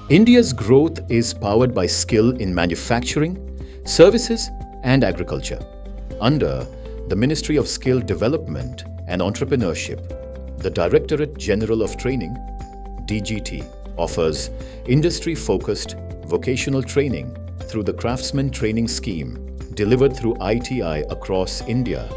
India's growth is powered by skill in manufacturing, services, and agriculture. Under the Ministry of Skill Development and Entrepreneurship, the Directorate General of Training, DGT, offers industry-focused vocational training through the Craftsmen Training Scheme delivered through ITI across India.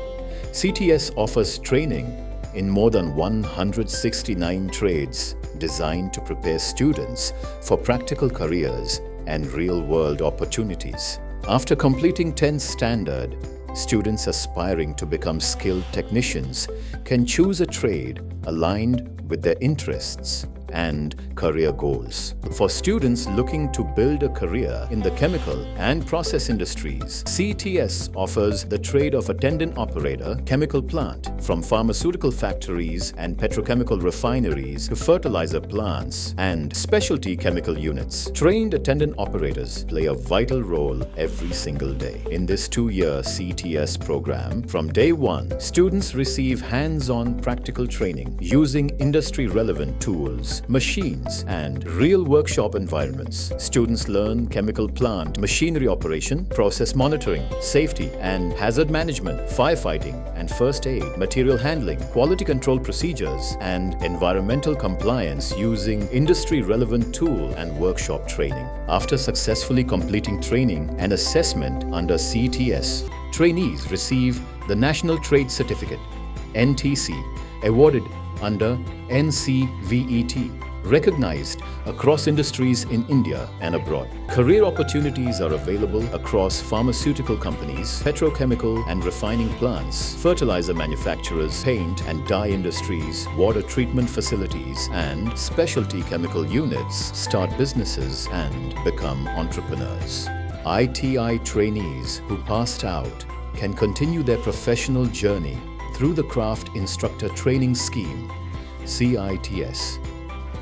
CTS offers training in more than 169 trades designed to prepare students for practical careers and real-world opportunities. After completing 10th standard, students aspiring to become skilled technicians can choose a trade aligned with their interests and career goals. For students looking to build a career in the chemical and process industries, CTS offers the trade of Attendant Operator, chemical plant, from pharmaceutical factories and petrochemical refineries to fertilizer plants and specialty chemical units. Trained attendant operators play a vital role every single day. In this 2-year CTS program, from day 1, students receive hands-on practical training using industry-relevant tools, machines, and real workshop environments. Students learn chemical plant, machinery operation, process monitoring, safety and hazard management, firefighting and first aid, material handling, quality control procedures, and environmental compliance using industry-relevant tool and workshop training. After successfully completing training and assessment under CTS, trainees receive the National Trade Certificate, NTC, awarded under NCVET, recognized across industries in India and abroad. Career opportunities are available across pharmaceutical companies, petrochemical and refining plants, fertilizer manufacturers, paint and dye industries, water treatment facilities, and specialty chemical units. Start businesses and become entrepreneurs. ITI trainees who passed out can continue their professional journey through the Craft Instructor Training Scheme, CITS,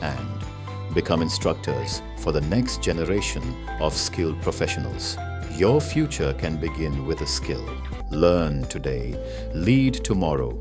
and become instructors for the next generation of skilled professionals. Your future can begin with a skill. Learn today, lead tomorrow.